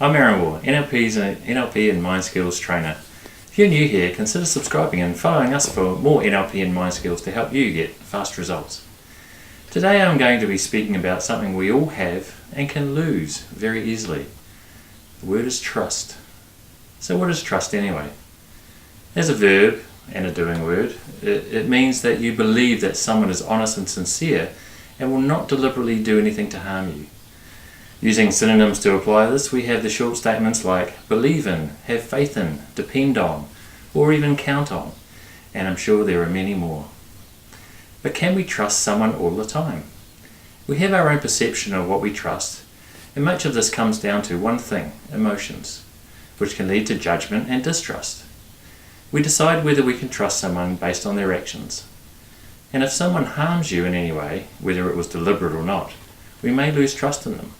I'm Aaron Wall, NLP and Mind Skills trainer. If you're new here, consider subscribing and following us for more NLP and Mind Skills to help you get fast results. Today I'm going to be speaking about something we all have and can lose very easily. The word is trust. So what is trust anyway? As a verb and a doing word, it means that you believe that someone is honest and sincere and will not deliberately do anything to harm you. Using synonyms to apply this, we have the short statements like believe in, have faith in, depend on, or even count on, and I'm sure there are many more. But can we trust someone all the time? We have our own perception of what we trust, and much of this comes down to one thing, emotions, which can lead to judgment and distrust. We decide whether we can trust someone based on their actions. And if someone harms you in any way, whether it was deliberate or not, we may lose trust in them.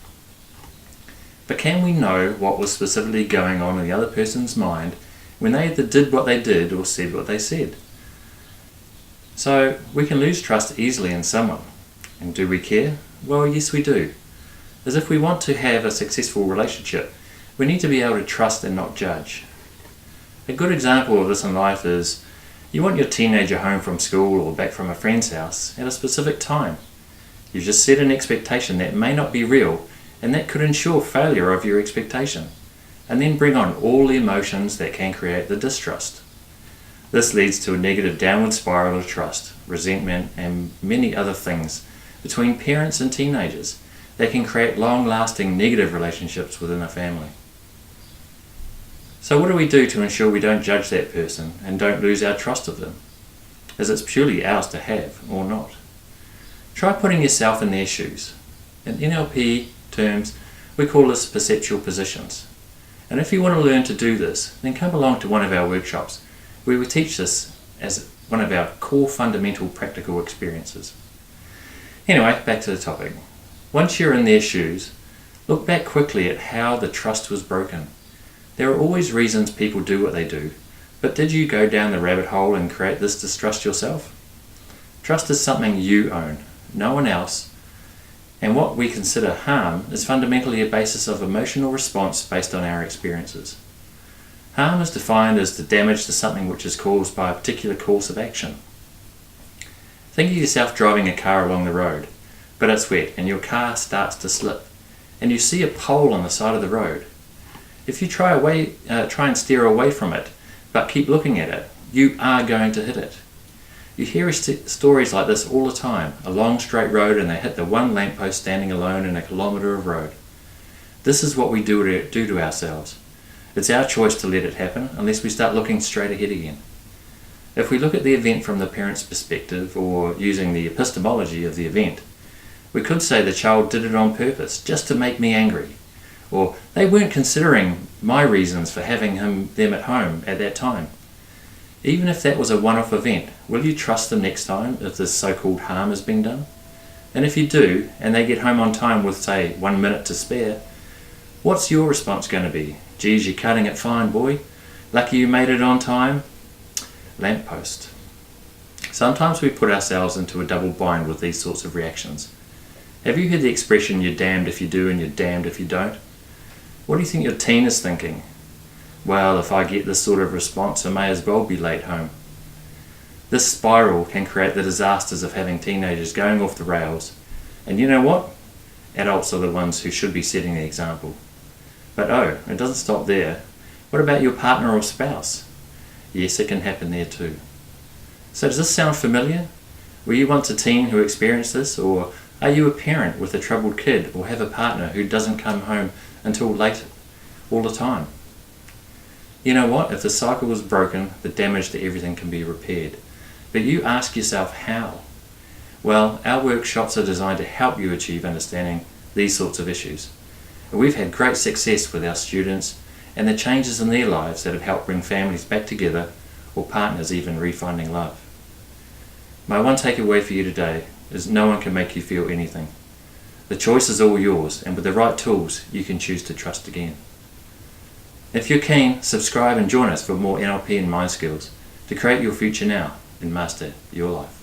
But can we know what was specifically going on in the other person's mind when they either did what they did or said what they said? So we can lose trust easily in someone. And do we care? Well, yes we do. As if we want to have a successful relationship, we need to be able to trust and not judge. A good example of this in life is you want your teenager home from school or back from a friend's house at a specific time. You've just set an expectation that may not be real, and that could ensure failure of your expectation, and then bring on all the emotions that can create the distrust. This leads to a negative downward spiral of trust, resentment, and many other things between parents and teenagers that can create long-lasting negative relationships within a family. So what do we do to ensure we don't judge that person and don't lose our trust of them, as it's purely ours to have or not? Try putting yourself in their shoes. In NLP terms, we call this perceptual positions. And if you want to learn to do this, then come along to one of our workshops where we teach this as one of our core fundamental practical experiences. Anyway, back to the topic. Once you're in their shoes, look back quickly at how the trust was broken. There are always reasons people do what they do, but did you go down the rabbit hole and create this distrust yourself? Trust is something you own, no one else. And what we consider harm is fundamentally a basis of emotional response based on our experiences. Harm is defined as the damage to something which is caused by a particular course of action. Think of yourself driving a car along the road, but it's wet and your car starts to slip, and you see a pole on the side of the road. If you try and steer away from it, but keep looking at it, you are going to hit it. You hear stories like this all the time, a long straight road and they hit the one lamppost standing alone in a kilometre of road. This is what we do to ourselves. It's our choice to let it happen unless we start looking straight ahead again. If we look at the event from the parent's perspective or using the epistemology of the event, we could say the child did it on purpose just to make me angry, or they weren't considering my reasons for having them at home at that time. Even if that was a one-off event, will you trust them next time if this so-called harm is being done? And if you do, and they get home on time with, say, 1 minute to spare, what's your response going to be? Geez, you're cutting it fine, boy. Lucky you made it on time. Lamppost. Sometimes we put ourselves into a double bind with these sorts of reactions. Have you heard the expression, you're damned if you do and you're damned if you don't? What do you think your teen is thinking? Well, if I get this sort of response, I may as well be late home. This spiral can create the disasters of having teenagers going off the rails. And you know what? Adults are the ones who should be setting the example. But oh, it doesn't stop there. What about your partner or spouse? Yes, it can happen there too. So does this sound familiar? Were you once a teen who experienced this, or are you a parent with a troubled kid, or have a partner who doesn't come home until late all the time? You know what? If the cycle is broken, the damage to everything can be repaired. But you ask yourself how? Well, our workshops are designed to help you achieve understanding these sorts of issues. And we've had great success with our students and the changes in their lives that have helped bring families back together or partners even refinding love. My one takeaway for you today is no one can make you feel anything. The choice is all yours, and with the right tools, you can choose to trust again. If you're keen, subscribe and join us for more NLP and Mind Skills to create your future now and master your life.